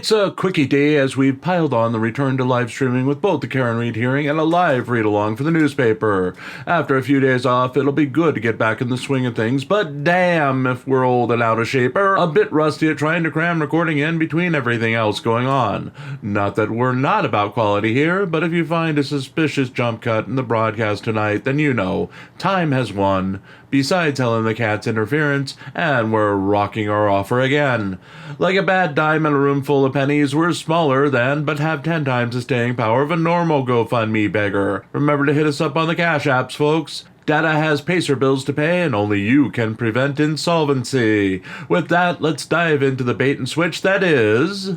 It's a quickie day as we've piled on the return to live streaming with both the Karen Read hearing and a live read-along for the newspaper. After a few days off, it'll be good to get back in the swing of things, but damn if we're old and out of shape or a bit rusty at trying to cram recording in between everything else going on. Not that we're not about quality here, but if you find a suspicious jump cut in the broadcast tonight, then you know, time has won. Besides Helen the Cat's interference, and we're rocking our offer again. Like a bad dime in a room full of pennies, we're smaller than, but have 10 times the staying power of a normal GoFundMe beggar. Remember to hit us up on the Cash Apps, folks. Data has Pacer bills to pay, and only you can prevent insolvency. With that, let's dive into the bait and switch that is...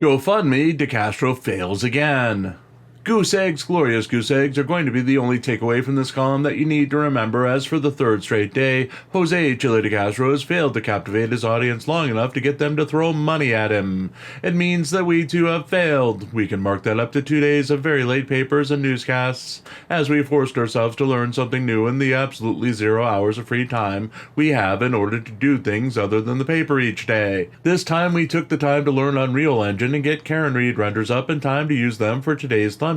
GoFundMe, DeCastro fails again. Goose eggs, glorious goose eggs, are going to be the only takeaway from this column that you need to remember, as for the third straight day, Chille DeCastro has failed to captivate his audience long enough to get them to throw money at him. It means that we too have failed. We can mark that up to 2 days of very late papers and newscasts, as we forced ourselves to learn something new in the absolutely 0 hours of free time we have in order to do things other than the paper each day. This time we took the time to learn Unreal Engine and get Karen Read renders up in time to use them for today's thumbnails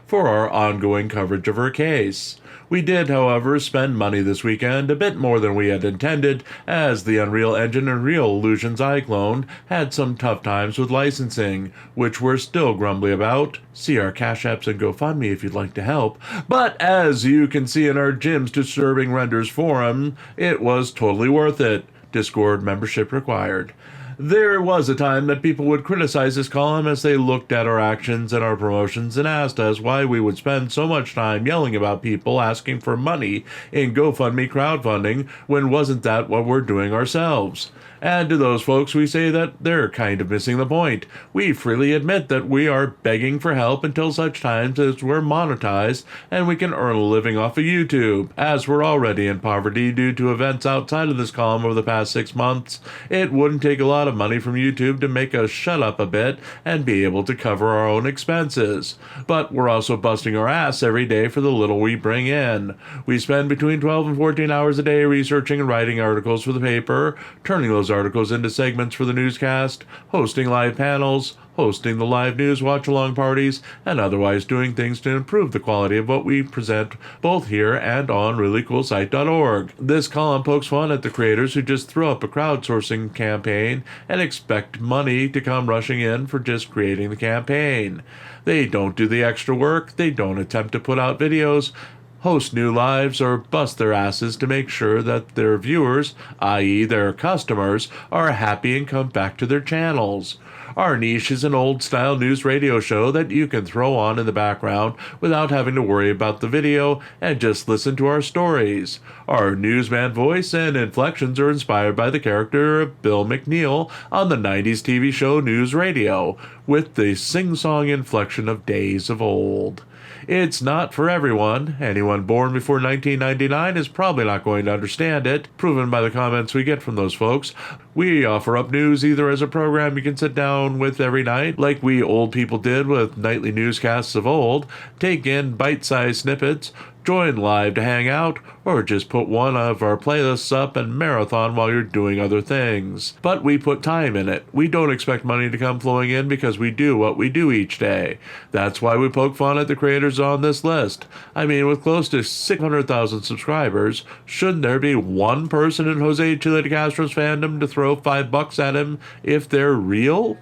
for our ongoing coverage of her case. We did, however, spend money this weekend, a bit more than we had intended, as the Unreal Engine and Real Illusions iClone had some tough times with licensing, which we're still grumbly about. See our Cash Apps and GoFundMe if you'd like to help. But as you can see in our Jim's Disturbing Renders forum, it was totally worth it. Discord membership required. There was a time that people would criticize this column as they looked at our actions and our promotions and asked us why we would spend so much time yelling about people asking for money in GoFundMe crowdfunding when wasn't that what we're doing ourselves. And to those folks, we say that they're kind of missing the point. We freely admit that we are begging for help until such times as we're monetized and we can earn a living off of YouTube. As we're already in poverty due to events outside of this column over the past 6 months, it wouldn't take a lot of money from YouTube to make us shut up a bit and be able to cover our own expenses. But we're also busting our ass every day for the little we bring in. We spend between 12 and 14 hours a day researching and writing articles for the paper, turning those articles into segments for the newscast, hosting live panels, hosting the live news watch-along parties, and otherwise doing things to improve the quality of what we present both here and on ReallyCoolSite.org. This column pokes fun at the creators who just throw up a crowdsourcing campaign and expect money to come rushing in for just creating the campaign. They don't do the extra work, they don't attempt to put out videos, host new lives, or bust their asses to make sure that their viewers, i.e. their customers, are happy and come back to their channels. Our niche is an old-style news radio show that you can throw on in the background without having to worry about the video and just listen to our stories. Our newsman voice and inflections are inspired by the character of Bill McNeil on the 90s TV show News Radio, with the sing-song inflection of days of old. It's not for everyone. Anyone born before 1999 is probably not going to understand it, proven by the comments we get from those folks. We offer up news either as a program you can sit down with every night, like we old people did with nightly newscasts of old, take in bite-sized snippets, join live to hang out, or just put one of our playlists up and marathon while you're doing other things. But we put time in it. We don't expect money to come flowing in because we do what we do each day. That's why we poke fun at the creators on this list. I mean, with close to 600,000 subscribers, shouldn't there be one person in Chille DeCastro's fandom to throw $5 at him if they're real?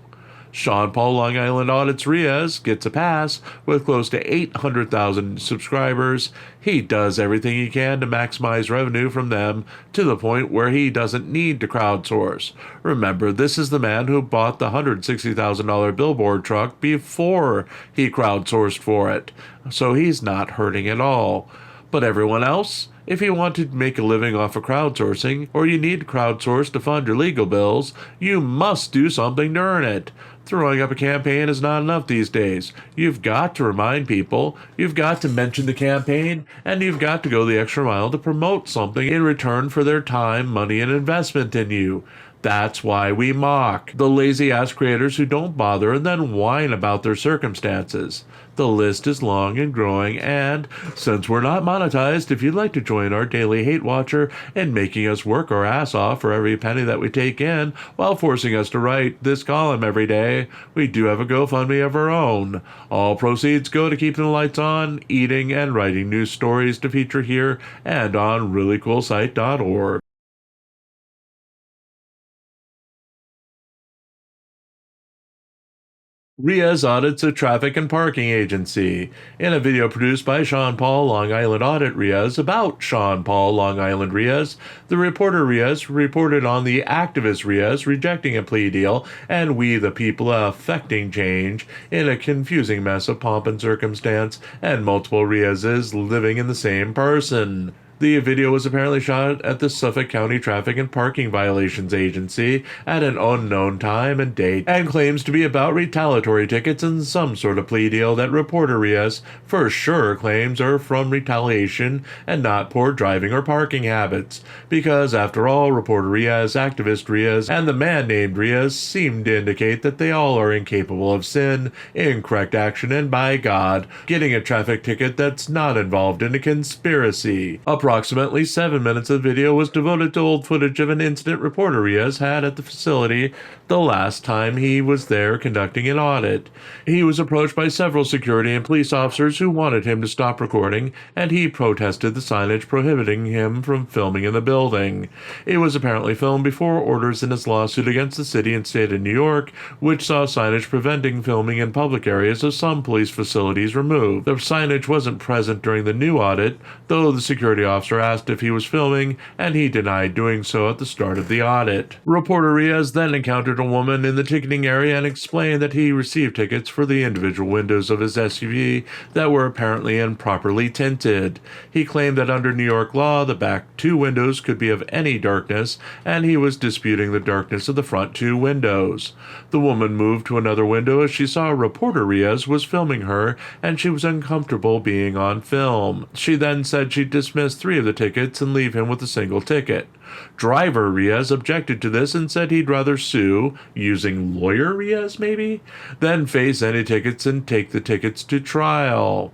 Sean Paul Long Island Audits Reyes gets a pass with close to 800,000 subscribers. He does everything he can to maximize revenue from them to the point where he doesn't need to crowdsource. Remember, this is the man who bought the $160,000 billboard truck before he crowdsourced for it, so he's not hurting at all. But everyone else? If you want to make a living off of crowdsourcing, or you need to crowdsource to fund your legal bills, you must do something to earn it. Throwing up a campaign is not enough these days. You've got to remind people, you've got to mention the campaign, and you've got to go the extra mile to promote something in return for their time, money, and investment in you. That's why we mock the lazy-ass creators who don't bother and then whine about their circumstances. The list is long and growing, and since we're not monetized, if you'd like to join our daily hate watcher in making us work our ass off for every penny that we take in while forcing us to write this column every day, we do have a GoFundMe of our own. All proceeds go to keeping the lights on, eating, and writing news stories to feature here and on ReallyCoolSite.org. Reyes audits a traffic and parking agency. In a video produced by Sean Paul Long Island Audit Reyes about Sean Paul Long Island Reyes, the reporter Reyes reported on the activist Reyes rejecting a plea deal and we the people affecting change in a confusing mess of pomp and circumstance and multiple Reyeses living in the same person. The video was apparently shot at the Suffolk County Traffic and Parking Violations Agency at an unknown time and date and claims to be about retaliatory tickets and some sort of plea deal that reporter Reyes for sure claims are from retaliation and not poor driving or parking habits. Because after all, reporter Reyes, activist Reyes, and the man named Reyes seem to indicate that they all are incapable of sin, incorrect action, and by God, getting a traffic ticket that's not involved in a conspiracy. Approximately 7 minutes of the video was devoted to old footage of an incident reporter Reyes had at the facility the last time he was there conducting an audit. He was approached by several security and police officers who wanted him to stop recording, and he protested the signage prohibiting him from filming in the building. It was apparently filmed before orders in his lawsuit against the city and state of New York, which saw signage preventing filming in public areas of some police facilities removed. The signage wasn't present during the new audit, though the security officer asked if he was filming, and he denied doing so at the start of the audit. Reporter Reyes then encountered a woman in the ticketing area and explained that he received tickets for the individual windows of his SUV that were apparently improperly tinted. He claimed that under New York law, the back two windows could be of any darkness, and he was disputing the darkness of the front two windows. The woman moved to another window as she saw reporter Reyes was filming her, and she was uncomfortable being on film. She then said she'd dismiss 3 of the tickets and leave him with a single ticket. Driver Reyes objected to this and said he'd rather sue, using lawyer Reyes maybe, than face any tickets and take the tickets to trial.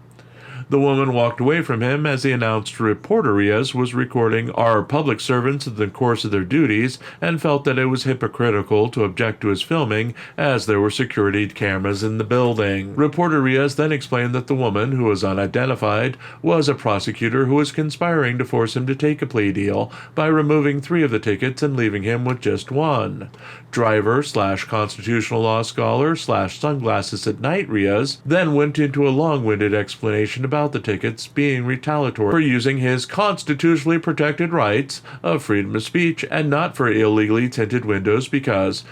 The woman walked away from him as he announced reporter Reyes was recording our public servants in the course of their duties and felt that it was hypocritical to object to his filming as there were security cameras in the building. Reporter Reyes then explained that the woman, who was unidentified, was a prosecutor who was conspiring to force him to take a plea deal by removing 3 of the tickets and leaving him with just 1. Driver/constitutional law scholar/sunglasses at night Reyes then went into a long-winded explanation about the tickets being retaliatory for using his constitutionally protected rights of freedom of speech and not for illegally tinted windows because,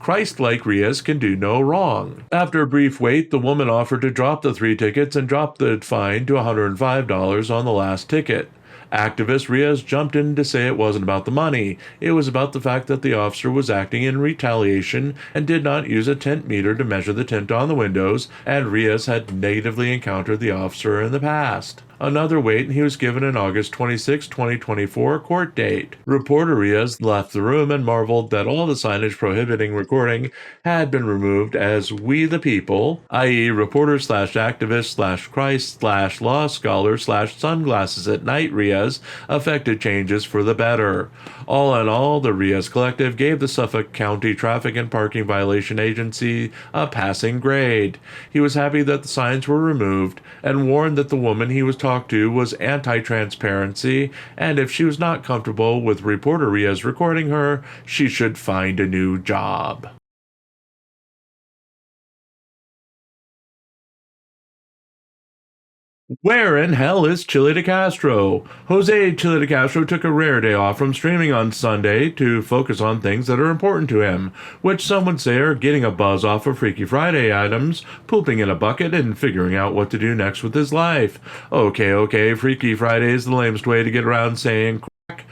Christ-like Reyes can do no wrong. After a brief wait, the woman offered to drop the 3 tickets and drop the fine to $105 on the last ticket. Activist Reyes jumped in to say it wasn't about the money. It was about the fact that the officer was acting in retaliation and did not use a tint meter to measure the tint on the windows, and Reyes had negatively encountered the officer in the past. Another wait, and he was given an August 26, 2024 court date. Reporter Reyes left the room and marveled that all the signage prohibiting recording had been removed as we the people, i.e. reporter/activist/Christ/law scholar/sunglasses at night Reyes, affected changes for the better. All in all, the Reyes Collective gave the Suffolk County Traffic and Parking Violation Agency a passing grade. He was happy that the signs were removed and warned that the woman he was talked to was anti-transparency, and if she was not comfortable with reporter Reyes recording her, she should find a new job. Where in hell is Chille DeCastro? Jose Chille DeCastro took a rare day off from streaming on Sunday to focus on things that are important to him, which some would say are getting a buzz off of Freaky Friday items, pooping in a bucket, and figuring out what to do next with his life. Okay, Freaky Friday is the lamest way to get around saying crack,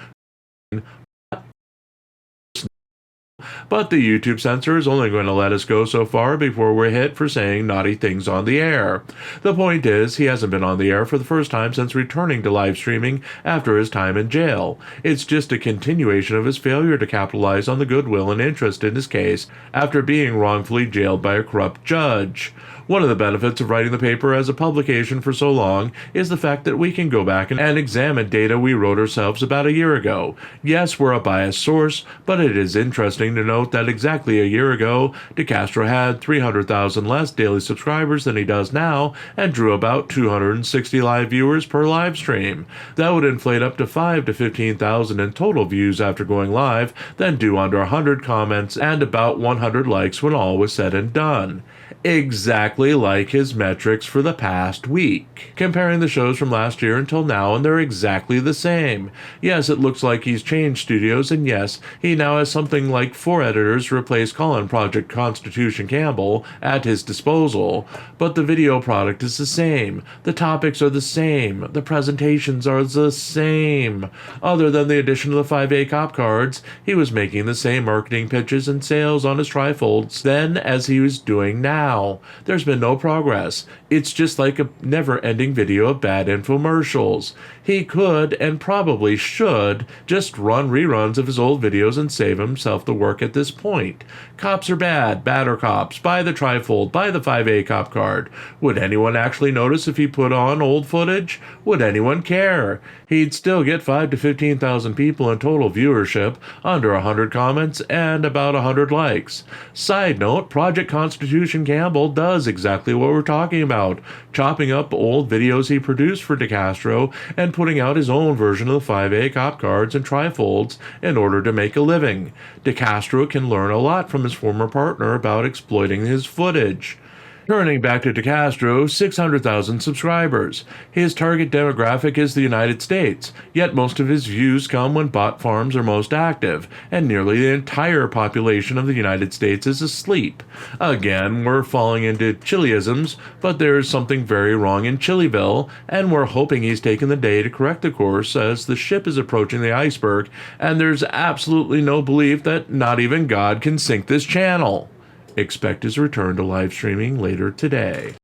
but the YouTube censor is only going to let us go so far before we're hit for saying naughty things on the air. The point is, he hasn't been on the air for the first time since returning to live streaming after his time in jail. It's just a continuation of his failure to capitalize on the goodwill and interest in his case after being wrongfully jailed by a corrupt judge. One of the benefits of writing the paper as a publication for so long is the fact that we can go back and examine data we wrote ourselves about a year ago. Yes, we're a biased source, but it is interesting to note that exactly a year ago, DeCastro had 300,000 less daily subscribers than he does now and drew about 260 live viewers per live stream. That would inflate up to 5 to 15,000 in total views after going live, then do under 100 comments and about 100 likes when all was said and done. Exactly like his metrics for the past week. Comparing the shows from last year until now, and they're exactly the same. Yes, it looks like he's changed studios, and yes, he now has something like 4 editors to replace Colin Project Constitution Campbell at his disposal, but the video product is the same, the topics are the same, the presentations are the same. Other than the addition of the 5A cop cards, he was making the same marketing pitches and sales on his trifolds then as he was doing now. There's been no progress. It's just like a never-ending video of bad infomercials. He could, and probably should, just run reruns of his old videos and save himself the work at this point. Cops are bad, badder cops, buy the trifold, buy the 5A cop card. Would anyone actually notice if he put on old footage? Would anyone care? He'd still get 5 to 15,000 people in total viewership, under 100 comments, and about 100 likes. Side note, Project Constitution Campbell does exactly what we're talking about, chopping up old videos he produced for DeCastro and putting out his own version of the 5A cop cards and trifolds in order to make a living. DeCastro can learn a lot from his former partner about exploiting his footage. Turning back to DeCastro, 600,000 subscribers. His target demographic is the United States, yet most of his views come when bot farms are most active, and nearly the entire population of the United States is asleep. Again, we're falling into Chilleisms, but there is something very wrong in Chilleville, and we're hoping he's taken the day to correct the course as the ship is approaching the iceberg, and there's absolutely no belief that not even God can sink this channel. Expect his return to live streaming later today.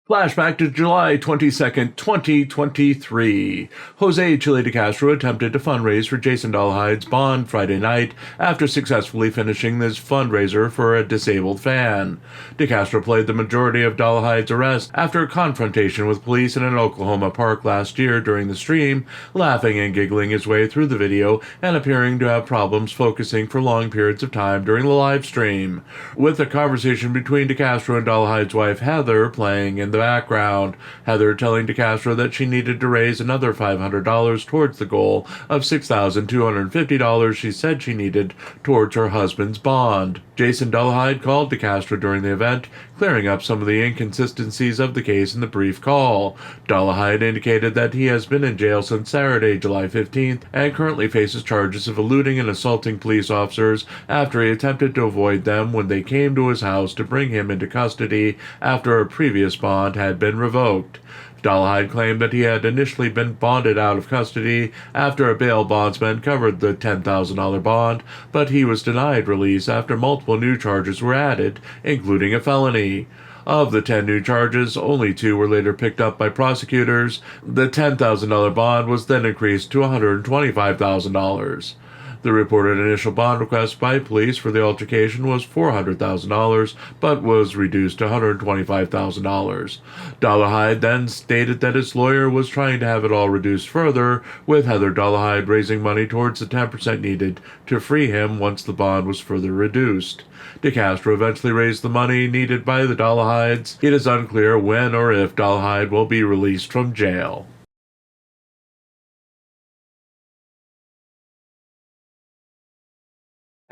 Flashback to July 22nd, 2023. Jose Chille DeCastro attempted to fundraise for Jason Dollarhide's bond Friday night after successfully finishing this fundraiser for a disabled fan. DeCastro played the majority of Dollarhide's arrest after a confrontation with police in an Oklahoma park last year during the stream, laughing and giggling his way through the video and appearing to have problems focusing for long periods of time during the live stream, with a conversation between DeCastro and Dollarhide's wife Heather playing in the background, Heather telling DeCastro that she needed to raise another $500 towards the goal of $6,250 she said she needed towards her husband's bond. Jason Dollarhide called DeCastro during the event, clearing up some of the inconsistencies of the case in the brief call. Dollarhide indicated that he has been in jail since Saturday, July 15th, and currently faces charges of eluding and assaulting police officers after he attempted to avoid them when they came to his house to bring him into custody after a previous bond had been revoked. Dollarhide claimed that he had initially been bonded out of custody after a bail bondsman covered the $10,000 bond, but he was denied release after multiple new charges were added, including a felony. Of the 10 new charges, only 2 were later picked up by prosecutors. The $10,000 bond was then increased to $125,000. The reported initial bond request by police for the altercation was $400,000, but was reduced to $125,000. Dollarhide then stated that his lawyer was trying to have it all reduced further, with Heather Dollarhide raising money towards the 10% needed to free him once the bond was further reduced. DeCastro eventually raised the money needed by the Dollarhides. It is unclear when or if Dollarhide will be released from jail.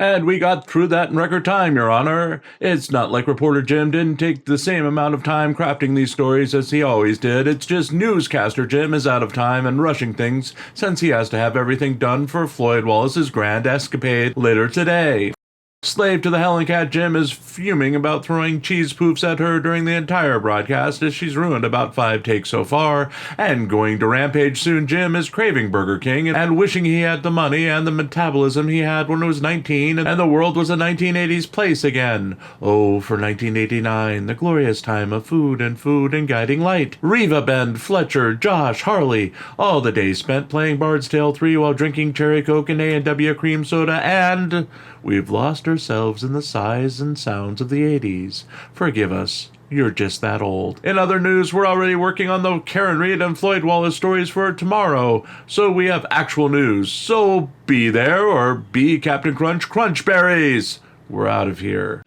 And we got through that in record time, Your Honor. It's not like reporter Jim didn't take the same amount of time crafting these stories as he always did. It's just newscaster Jim is out of time and rushing things since he has to have everything done for Floyd Wallace's grand escapade later today. Slave to the Helen Cat Jim is fuming about throwing cheese poofs at her during the entire broadcast as she's ruined about 5 takes so far. And going to Rampage soon, Jim is craving Burger King and wishing he had the money and the metabolism he had when he was 19 and the world was a 1980s place again. Oh, for 1989, the glorious time of food and guiding light. Reva, Ben, Fletcher, Josh, Harley, all the days spent playing Bard's Tale 3 while drinking Cherry Coke and A&W cream soda, and we've lost ourselves in the sighs and sounds of the 80s. Forgive us. You're just that old. In other news, we're already working on the Karen Reed and Floyd Wallace stories for tomorrow, so we have actual news. So be there or be Captain Crunch Crunchberries. We're out of here.